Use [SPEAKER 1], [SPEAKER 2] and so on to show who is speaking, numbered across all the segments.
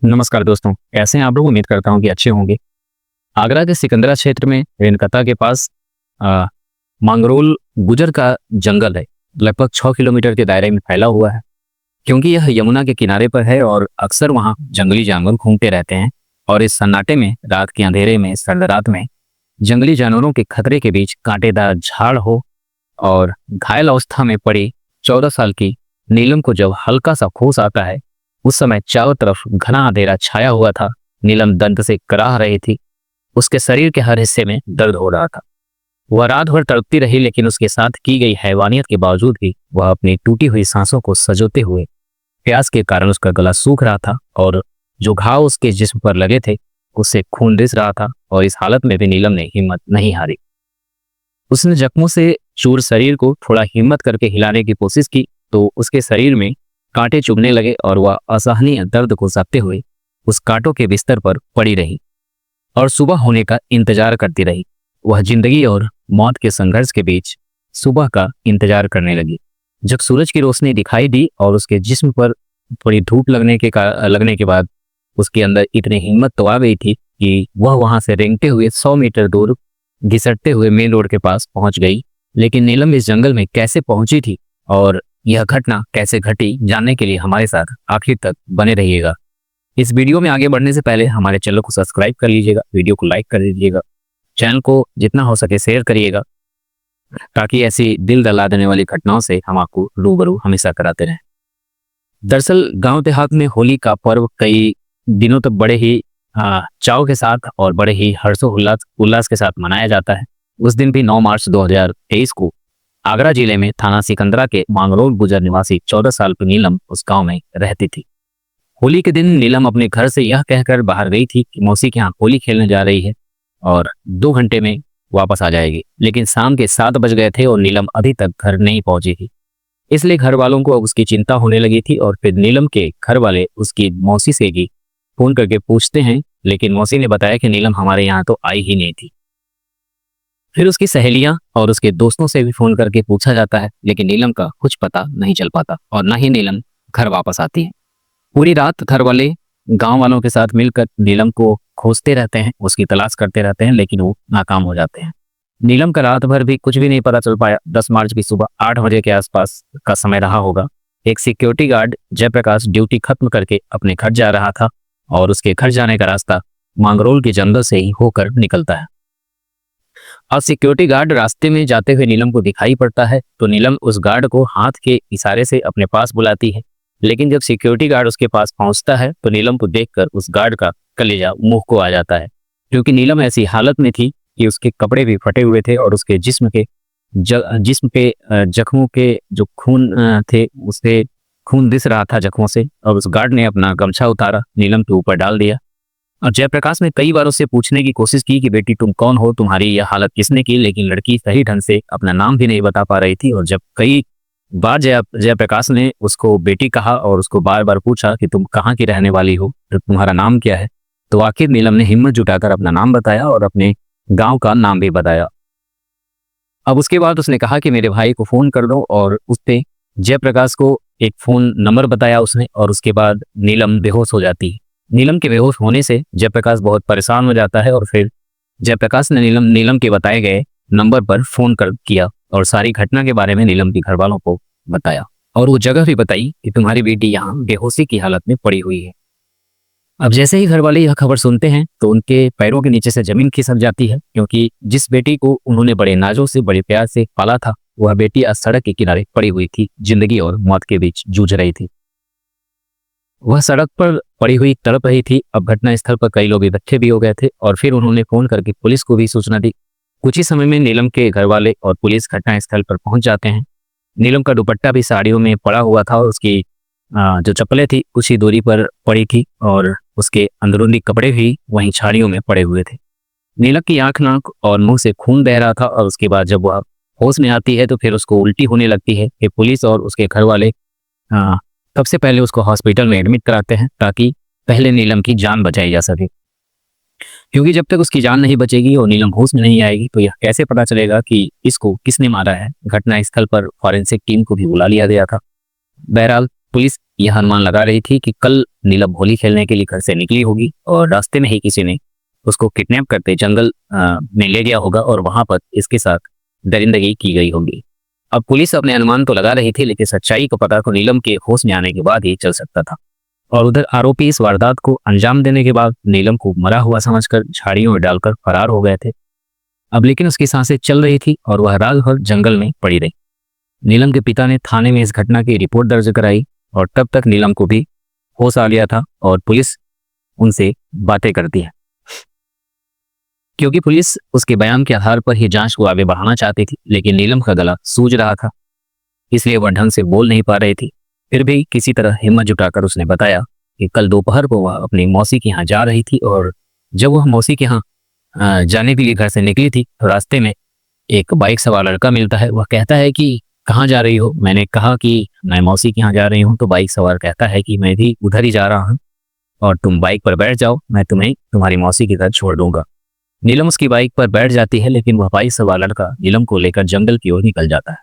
[SPEAKER 1] नमस्कार दोस्तों, कैसे हैं आप लोग। उम्मीद करता हूं कि अच्छे होंगे। आगरा के सिकंदरा क्षेत्र में रेनकता के पास आ, मांगरोल गुजर का जंगल है। लगभग 6 किलोमीटर के दायरे में फैला हुआ है। क्योंकि यह यमुना के किनारे पर है और अक्सर वहां जंगली जानवर घूमते रहते हैं। और इस सन्नाटे में, रात के अंधेरे में, सर्द रात में जंगली जानवरों के खतरे के बीच कांटेदार झाड़ हो और घायल अवस्था में पड़ी 14 साल की नीलम को जब हल्का सा होश आता है, उस समय चारों तरफ घना अंधेरा छाया हुआ था। नीलम दर्द से कराह रही थी। उसके शरीर के हर हिस्से में दर्द हो रहा था। वह रात भर तड़पती रही, लेकिन उसके साथ की गई हैवानियत के बावजूद भी वह अपनी टूटी हुई सांसों को संजोते हुए, प्यास के कारण उसका गला सूख रहा था और जो घाव उसके जिस्म पर लगे थे उससे खून रिस रहा था। और इस हालत में भी नीलम ने हिम्मत नहीं हारी। उसने जख्मों से चूर शरीर को थोड़ा हिम्मत करके हिलाने की कोशिश की तो उसके शरीर में कांटे चुभने लगे और वह असहनीय दर्द को सहते हुए उस कांटों के बिस्तर पर पड़ी रही और सुबह होने का इंतजार करती रही। वह जिंदगी और मौत के संघर्ष के बीच सुबह का इंतजार करने लगी। जब सूरज की रोशनी दिखाई दी और उसके जिस्म पर थोड़ी धूप लगने के बाद उसके अंदर इतनी हिम्मत तो आ गई थी कि वह वहां से रेंगते हुए 100 मीटर दूर घिसटते हुए मेन रोड के पास पहुंच गई। लेकिन नीलम इस जंगल में कैसे पहुंची थी और यह घटना कैसे घटी, जानने के लिए हमारे साथ आखिर तक बने रहिएगा। इस वीडियो में आगे बढ़ने से पहले हमारे चैनल को सब्सक्राइब कर लीजिएगा, वीडियो को लाइक कर दीजिएगा, चैनल को जितना हो सके शेयर करिएगा, ताकि ऐसी दिल दहला देने वाली घटनाओं से हम आपको रूबरू हमेशा कराते रहें। दरअसल गांव देहात में होली का पर्व कई दिनों तक बड़े ही चाव के साथ और बड़े ही हर्षोल्लास के साथ मनाया जाता है। उस दिन भी 9 मार्च 2023 को आगरा जिले में थाना सिकंदरा के मांगरोल गुजर निवासी 14 साल की नीलम उस गांव में रहती थी। होली के दिन नीलम अपने घर से यह कहकर बाहर गई थी कि मौसी के यहाँ होली खेलने जा रही है और 2 घंटे में वापस आ जाएगी। लेकिन शाम के 7 बज गए थे और नीलम अभी तक घर नहीं पहुंची थी। इसलिए घर वालों को उसकी चिंता होने लगी थी और फिर नीलम के घर वाले उसकी मौसी से भी फोन करके पूछते हैं, लेकिन मौसी ने बताया कि नीलम हमारे यहाँ तो आई ही नहीं थी। फिर उसकी सहेलियां और उसके दोस्तों से भी फोन करके पूछा जाता है, लेकिन नीलम का कुछ पता नहीं चल पाता और न ही नीलम घर वापस आती है। पूरी रात घर वाले गांव वालों के साथ मिलकर नीलम को खोजते रहते हैं, उसकी तलाश करते रहते हैं, लेकिन वो नाकाम हो जाते हैं। नीलम का रात भर भी कुछ भी नहीं पता चल पाया। 10 मार्च की सुबह 8 बजे के आसपास का समय रहा होगा। एक सिक्योरिटी गार्ड जयप्रकाश ड्यूटी खत्म करके अपने घर जा रहा था और उसके घर जाने का रास्ता मांगरोल के जंगल से ही होकर निकलता है। और सिक्योरिटी गार्ड रास्ते में जाते हुए नीलम को दिखाई पड़ता है तो नीलम उस गार्ड को हाथ के इशारे से अपने पास बुलाती है। लेकिन जब सिक्योरिटी गार्ड उसके पास पहुंचता है तो नीलम को देखकर उस गार्ड का कलेजा मुंह को आ जाता है, क्योंकि नीलम ऐसी हालत में थी कि उसके कपड़े भी फटे हुए थे और उसके जिस्म के जख्मों के जो खून थे, उससे खून दिस रहा था जख्मों से। और उस गार्ड ने अपना गमछा उतारा, नीलम के ऊपर डाल दिया। और जयप्रकाश ने कई बार उससे पूछने की कोशिश की कि बेटी तुम कौन हो, तुम्हारी यह हालत किसने की, लेकिन लड़की सही ढंग से अपना नाम भी नहीं बता पा रही थी। और जब कई बार जयप्रकाश ने उसको बेटी कहा और उसको बार बार पूछा कि तुम कहाँ की रहने वाली हो, तुम्हारा नाम क्या है, तो आखिर नीलम ने हिम्मत जुटाकर अपना नाम बताया और अपने गांव का नाम भी बताया। अब उसके बाद उसने कहा कि मेरे भाई को फोन कर दो, और उसने जयप्रकाश को एक फोन नंबर बताया उसने, और उसके बाद नीलम बेहोश हो जाती है। नीलम के बेहोश होने से जयप्रकाश बहुत परेशान हो जाता है और फिर जयप्रकाश ने नीलम के बताए गए नंबर पर फोन कर किया और सारी घटना के बारे में नीलम के घर वालों को बताया और वो जगह भी बताई कि तुम्हारी बेटी यहाँ बेहोशी की हालत में पड़ी हुई है। अब जैसे ही घर वाले यह खबर सुनते हैं तो उनके पैरों के नीचे से जमीन खिसक जाती है, क्योंकि जिस बेटी को उन्होंने बड़े नाजों से, बड़े प्यार से पाला था, वह बेटी आज सड़क के किनारे पड़ी हुई थी, जिंदगी और मौत के बीच जूझ रही थी। वह सड़क पर पड़ी हुई तड़प रही थी। अब घटनास्थल पर कई लोग इकट्ठे भी हो गए थे और फिर उन्होंने फोन करके पुलिस को भी सूचना दी। कुछ ही समय में नीलम के घर वाले और पुलिस घटनास्थल पर पहुंच जाते हैं। नीलम का दुपट्टा भी साड़ियों में पड़ा हुआ था और उसकी जो चप्पलें थी कुछ ही दूरी पर पड़ी थी और उसके अंदरूनी कपड़े भी वहीं छाड़ियों में पड़े हुए थे। नीलम की आंख, नाक और मुंह से खून बह रहा था और उसके बाद जब वह होश में आती है तो फिर उसको उल्टी होने लगती है कि पुलिस और उसके घर वाले सबसे पहले उसको हॉस्पिटल में एडमिट कराते हैं ताकि पहले नीलम की जान बचाई जा सके, क्योंकि जब तक उसकी जान नहीं बचेगी और नीलम होश में नहीं आएगी तो यह कैसे पता चलेगा कि इसको किसने मारा है। घटनास्थल पर फॉरेंसिक टीम को भी बुला लिया गया था। बहरहाल पुलिस यह अनुमान लगा रही थी कि कल नीलम होली खेलने के लिए घर से निकली होगी और रास्ते में ही किसी ने उसको किडनैप करते जंगल में ले गया होगा और वहां पर इसके साथ दरिंदगी की गई होगी। अब पुलिस अपने अनुमान तो लगा रही थी, लेकिन सच्चाई को पता तो नीलम के होश में आने के बाद ही चल सकता था। और उधर आरोपी इस वारदात को अंजाम देने के बाद नीलम को मरा हुआ समझकर झाड़ियों में डालकर फरार हो गए थे। अब लेकिन उसकी सांसें चल रही थी और वह रात भर जंगल में पड़ी रही। नीलम के पिता ने थाने में इस घटना की रिपोर्ट दर्ज कराई और तब तक नीलम को भी होश आ गया था और पुलिस उनसे बातें करती है, क्योंकि पुलिस उसके बयान के आधार पर ही जांच को आगे बढ़ाना चाहती थी। लेकिन नीलम का गला सूज रहा था, इसलिए वह ढंग से बोल नहीं पा रही थी। फिर भी किसी तरह हिम्मत जुटाकर उसने बताया कि कल दोपहर को वह अपनी मौसी के यहाँ जा रही थी और जब वह मौसी के यहाँ जाने के लिए घर से निकली थी तो रास्ते में एक बाइक सवार लड़का मिलता है। वह कहता है कि कहाँ जा रही हो? मैंने कहा कि मैं मौसी के यहाँ जा रही हूँ, तो बाइक सवार कहता है कि मैं भी उधर ही जा रहा हूँ और तुम बाइक पर बैठ जाओ, मैं तुम्हें तुम्हारी मौसी के घर छोड़ दूंगा। नीलम उसकी बाइक पर बैठ जाती है, लेकिन वह बाइक सवार लड़का नीलम को लेकर जंगल की ओर निकल जाता है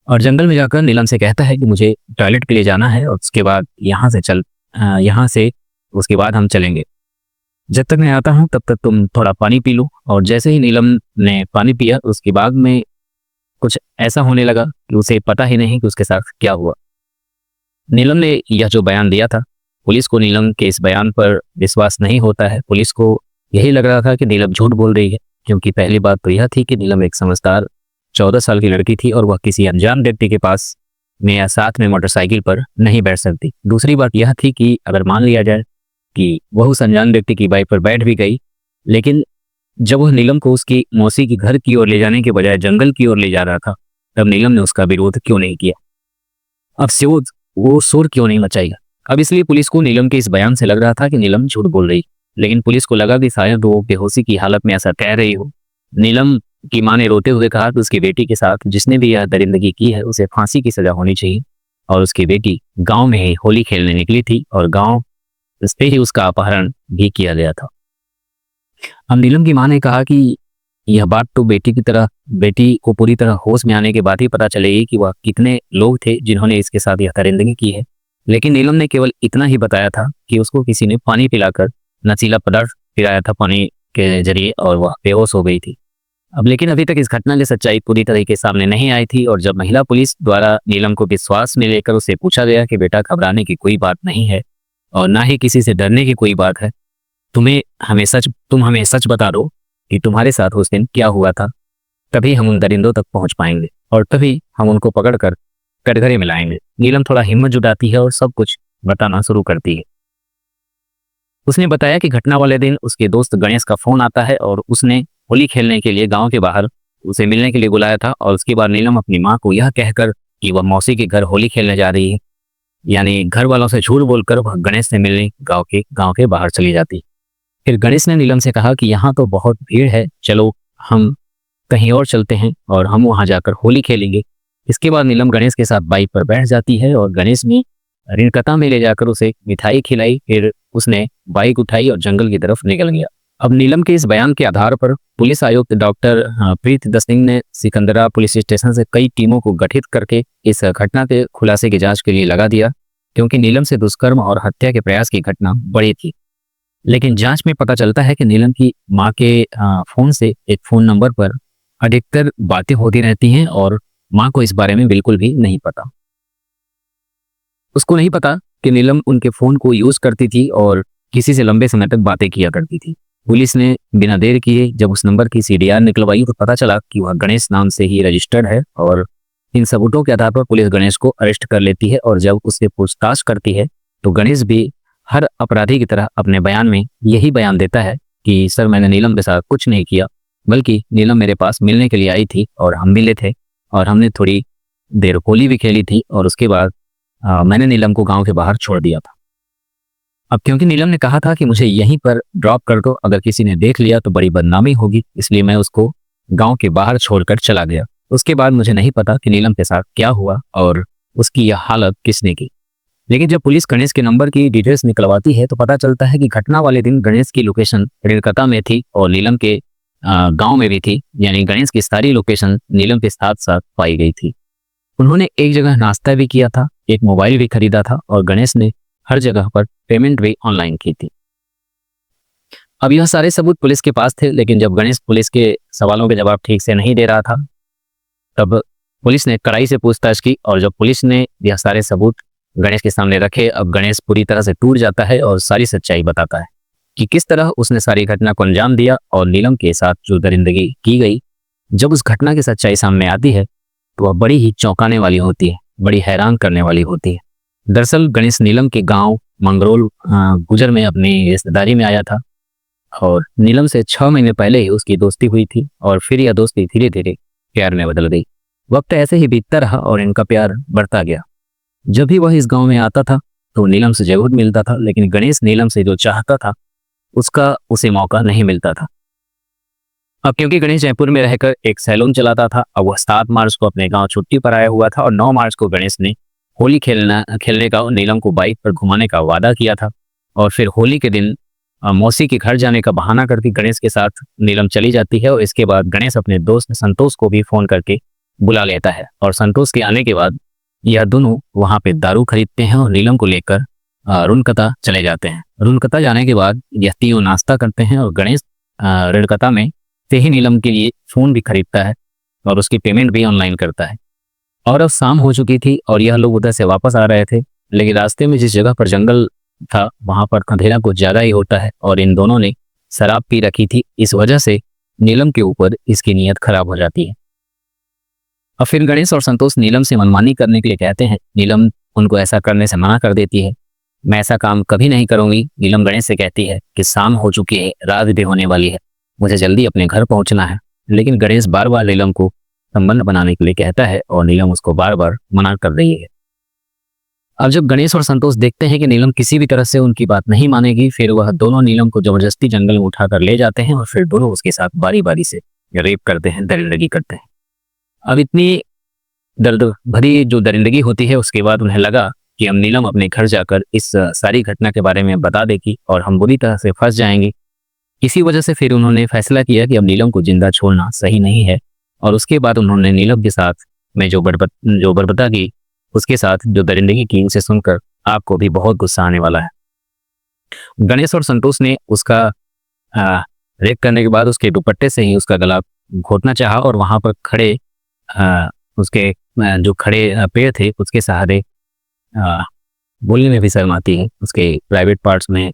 [SPEAKER 1] और जंगल में जाकर नीलम से कहता है कि मुझे टॉयलेट के लिए जाना है और उसके बाद यहाँ से उसके बाद हम चलेंगे। जब तक मैं आता हूँ तब तक तुम थोड़ा पानी पी लो। और जैसे ही नीलम ने पानी पिया उसके बाद में कुछ ऐसा होने लगा कि उसे पता ही नहीं कि उसके साथ क्या हुआ। नीलम ने यह जो बयान दिया था, पुलिस को नीलम के इस बयान पर विश्वास नहीं होता है। पुलिस को यही लग रहा था कि नीलम झूठ बोल रही है, क्योंकि पहली बात तो यह थी कि नीलम एक समझदार 14 साल की लड़की थी और वह किसी अनजान व्यक्ति के पास में या साथ में मोटरसाइकिल पर नहीं बैठ सकती। दूसरी बात यह थी कि अगर मान लिया जाए कि वह उस अनजान व्यक्ति की बाइक पर बैठ भी गई, लेकिन जब वह नीलम को उसकी मौसी के घर की ओर ले जाने के बजाय जंगल की ओर ले जा रहा था, तब नीलम ने उसका विरोध क्यों नहीं किया? अब वो शोर क्यों नहीं मचाएगा? अब इसलिए पुलिस को नीलम के इस बयान से लग रहा था कि नीलम झूठ बोल रही, लेकिन पुलिस को लगा कि शायद वो बेहोशी की हालत में ऐसा कह रही हो। नीलम की मां ने रोते हुए कहा कि उसकी बेटी के साथ जिसने भी यह दरिंदगी की है उसे फांसी की सजा होनी चाहिए और उसकी बेटी गांव में ही होली खेलने निकली थी और गांव से ही उसका अपहरण भी किया गया था। अब नीलम की मां ने कहा कि यह बात तो बेटी को पूरी तरह होश में आने के बाद ही पता चलेगी कि वह कितने लोग थे जिन्होंने इसके साथ यह दरिंदगी की है। लेकिन नीलम ने केवल इतना ही बताया था कि उसको किसी ने पानी पिलाकर नशीला पदार्थ पिलाया था पानी के जरिए और वह बेहोश हो गई थी। अब लेकिन अभी तक इस घटना की सच्चाई पूरी तरीके सामने नहीं आई थी और जब महिला पुलिस द्वारा नीलम को विश्वास में लेकर उससे पूछा गया कि बेटा घबराने की कोई बात नहीं है और ना ही किसी से डरने की कोई बात है, तुम हमें सच बता दो कि तुम्हारे साथ उस दिन क्या हुआ था, तभी हम उन दरिंदों तक पहुंच पाएंगे और तभी हम उनको पकड़कर कटघरे में लाएंगे। नीलम थोड़ा हिम्मत जुटाती है और सब कुछ बताना शुरू करती है। उसने बताया कि घटना वाले दिन उसके दोस्त गणेश का फोन आता है और उसने होली खेलने के लिए गांव के बाहर उसे मिलने के लिए बुलाया था और उसके बाद नीलम अपनी मां को यह कहकर कि वह मौसी के घर होली खेलने जा रही है, यानी घर वालों से झूठ बोलकर वह गणेश से मिलने गांव के बाहर चली जाती। फिर गणेश ने नीलम से कहा कि यहाँ तो बहुत भीड़ है, चलो हम कहीं और चलते हैं और हम वहां जाकर होली खेलेंगे। इसके बाद नीलम गणेश के साथ बाइक पर बैठ जाती है और गणेश ने रेणुकता में ले जाकर उसे मिठाई खिलाई। फिर उसने बाइक उठाई और जंगल की तरफ निकल गया। अब नीलम के इस बयान के आधार पर पुलिस आयुक्त डॉक्टर प्रीत दसिंह ने सिकंदरा पुलिस स्टेशन से कई टीमों को गठित करके इस घटना के खुलासे की जांच के लिए लगा दिया, क्योंकि नीलम से दुष्कर्म और हत्या के प्रयास की घटना बड़ी थी। लेकिन जांच में पता चलता है कि नीलम की मां के फोन से एक फोन नंबर पर अधिकतर बातें होती रहती हैं और मां को इस बारे में बिल्कुल भी नहीं पता। उसको नहीं पता कि नीलम उनके फोन को यूज करती थी और किसी से लंबे समय तक बातें किया करती थी। पुलिस ने बिना देर किए जब उस नंबर की सीडीआर निकलवाई तो पता चला कि वह गणेश नाम से ही रजिस्टर्ड है और इन सबूतों के आधार पर पुलिस गणेश को अरेस्ट कर लेती है और जब उससे पूछताछ करती है तो गणेश भी हर अपराधी की तरह अपने बयान में यही बयान देता है कि सर मैंने नीलम के साथ कुछ नहीं किया, बल्कि नीलम मेरे पास मिलने के लिए आई थी और हम मिले थे और हमने थोड़ी देर होली भी खेली थी और उसके बाद मैंने नीलम को गांव के बाहर छोड़ दिया था। अब क्योंकि नीलम ने कहा था कि मुझे यहीं पर ड्रॉप कर दो, अगर किसी ने देख लिया तो बड़ी बदनामी होगी, इसलिए मैं उसको गांव के बाहर छोड़कर चला गया। उसके बाद मुझे नहीं पता कि नीलम के साथ क्या हुआ और उसकी यह हालत किसने की। लेकिन जब पुलिस गणेश के नंबर की डिटेल्स निकलवाती है तो पता चलता है कि घटना वाले दिन गणेश की लोकेशन रेणुकता में थी और नीलम के गांव में भी थी, यानी गणेश की सारी लोकेशन नीलम के साथ साथ पाई गई थी। उन्होंने एक जगह नाश्ता भी किया था, एक मोबाइल भी खरीदा था और गणेश ने हर जगह पर पेमेंट भी ऑनलाइन की थी। अब यह सारे सबूत पुलिस के पास थे, लेकिन जब गणेश पुलिस के सवालों के जवाब ठीक से नहीं दे रहा था, तब पुलिस ने कड़ाई से पूछताछ की और जब पुलिस ने यह सारे सबूत गणेश के सामने रखे, अब गणेश पूरी तरह से टूट जाता है और सारी सच्चाई बताता है कि किस तरह उसने सारी घटना को अंजाम दिया और नीलम के साथ जो दरिंदगी की गई। जब उस घटना की सच्चाई सामने आती है तो वह बड़ी ही चौंकाने वाली होती है, बड़ी हैरान करने वाली होती है। दरअसल गणेश नीलम के गांव मंगरोल गुजर में अपनी रिश्तेदारी में आया था और नीलम से 6 महीने पहले ही उसकी दोस्ती हुई थी और फिर यह दोस्ती धीरे धीरे प्यार में बदल गई। वक्त ऐसे ही बीतता रहा और इनका प्यार बढ़ता गया। जब भी वह इस गांव में आता था तो नीलम से जरूर मिलता था, लेकिन गणेश नीलम से जो चाहता था उसका उसे मौका नहीं मिलता था। अब क्योंकि गणेश जयपुर में रहकर एक सैलून चलाता था, अब वह 7 मार्च को अपने गांव छुट्टी पर आया हुआ था और 9 मार्च को गणेश ने होली खेलने का नीलम को बाइक पर घुमाने का वादा किया था। और फिर होली के दिन मौसी के घर जाने का बहाना करके गणेश के साथ नीलम चली जाती है और इसके बाद गणेश अपने दोस्त संतोष को भी फोन करके बुला लेता है और संतोष के आने के बाद यह दोनों वहां पे दारू खरीदते हैं और नीलम को लेकर रुनकता चले जाते हैं। रुनकता जाने के बाद यह तीनों नाश्ता करते हैं और गणेश रुनकता में से ही नीलम के लिए फोन भी खरीदता है और उसकी पेमेंट भी ऑनलाइन करता है। और अब शाम हो चुकी थी और यह लोग उधर से वापस आ रहे थे, लेकिन रास्ते में जिस जगह पर जंगल था वहां पर अंधेरा कुछ ज्यादा ही होता है और इन दोनों ने शराब पी रखी थी। इस वजह से नीलम के ऊपर इसकी नीयत खराब हो जाती है। और फिर गणेश और संतोष नीलम से मनमानी करने के लिए कहते हैं। नीलम उनको ऐसा करने से मना कर देती है। मैं ऐसा काम कभी नहीं करूंगी। नीलम गणेश से कहती है कि शाम हो चुकी है, रात भी होने वाली है, मुझे जल्दी अपने घर पहुंचना है। लेकिन गणेश बार बार नीलम को संबंध बनाने के लिए कहता है और नीलम उसको बार बार मना कर रही है। अब जब गणेश और संतोष देखते हैं कि नीलम किसी भी तरह से उनकी बात नहीं मानेगी, फिर वह दोनों नीलम को जबरदस्ती जंगल में उठाकर ले जाते हैं और फिर दोनों उसके साथ बारी बारी से रेप करते हैं, दरिंदगी करते हैं। अब इतनी दर्द भरी जो दरिंदगी होती है उसके बाद उन्हें लगा कि हम नीलम अपने घर जाकर इस सारी घटना के बारे में बता देगी और हम बुरी तरह से फंस जाएंगे। इसी वजह से फिर उन्होंने फैसला किया कि अब नीलम को जिंदा छोड़ना सही नहीं है और उसके बाद उन्होंने नीलम के साथ में जो बर्बरता की, उसके साथ जो दरिंदगी की, उसे सुनकर आपको भी बहुत गुस्सा आने वाला है। गणेश और संतोष ने उसका रेप करने के बाद उसके दुपट्टे से ही उसका गला घोटना चाहा और वहां पर खड़े उसके जो खड़े पेड़ थे उसके सहारे बोलने में भी शर्म आती है। उसके प्राइवेट पार्ट्स में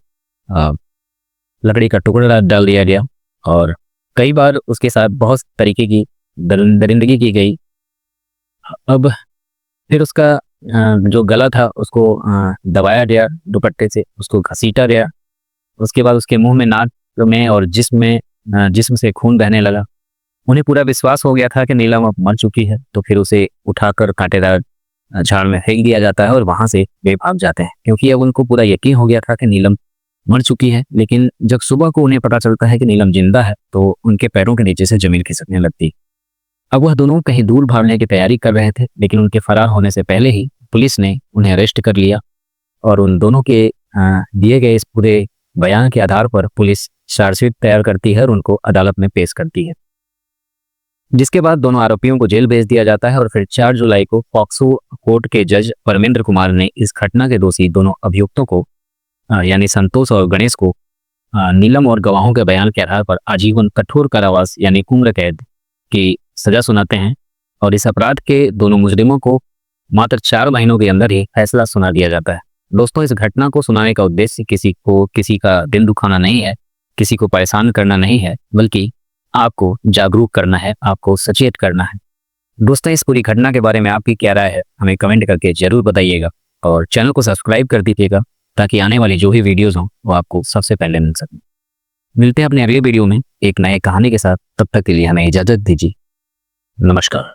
[SPEAKER 1] लकड़ी का टुकड़ा डाल दिया गया और कई बार उसके साथ बहुत तरीके की दरिंदगी की गई। अब फिर उसका जो गला था उसको दबाया गया दुपट्टे से, उसको घसीटा गया। उसके बाद उसके मुंह में, नाक में और जिस्म से खून बहने लगा। उन्हें पूरा विश्वास हो गया था कि नीलम अब मर चुकी है, तो फिर उसे उठाकर कांटेदार झाड़ में फेंक दिया जाता है और वहां से वे भाग जाते हैं, क्योंकि अब उनको पूरा यकीन हो गया था कि नीलम मर चुकी है। लेकिन जब सुबह को उन्हें पता चलता है कि नीलम जिंदा है तो उनके पैरों के नीचे से जमीन खिसकने लगती। अब वह दोनों कहीं दूर भागने की तैयारी कर रहे थे, लेकिन उनके फरार होने से पहले ही पुलिस ने उन्हें अरेस्ट कर लिया और उन दोनों के दिए गए इस पूरे बयान के आधार पर पुलिस चार्जशीट तैयार करती है और उनको अदालत में पेश करती है, जिसके बाद दोनों आरोपियों को जेल भेज दिया जाता है। और फिर 4 जुलाई को पॉक्सो कोर्ट के जज परमेंद्र कुमार ने इस घटना के दोषी दोनों अभियुक्तों को यानी संतोष और गणेश को नीलम और गवाहों के बयान के आधार पर आजीवन कठोर कारावास यानी उम्र कैद की सजा सुनाते हैं और इस अपराध के दोनों मुजरिमों को मात्र 4 महीनों के अंदर ही फैसला सुना दिया जाता है। दोस्तों, इस घटना को सुनाने का उद्देश्य किसी का दिल दुखाना नहीं है, किसी को परेशान करना नहीं है, बल्कि आपको जागरूक करना है, आपको सचेत करना है। दोस्तों, इस पूरी घटना के बारे में आपकी क्या राय है हमें कमेंट करके जरूर बताइएगा और चैनल को सब्सक्राइब कर दीजिएगा ताकि आने वाली जो भी वीडियोस हों वो आपको सबसे पहले मिल सके। मिलते हैं अपने अगले वीडियो में एक नए कहानी के साथ। तब तक के लिए हमें इजाजत दीजिए। नमस्कार।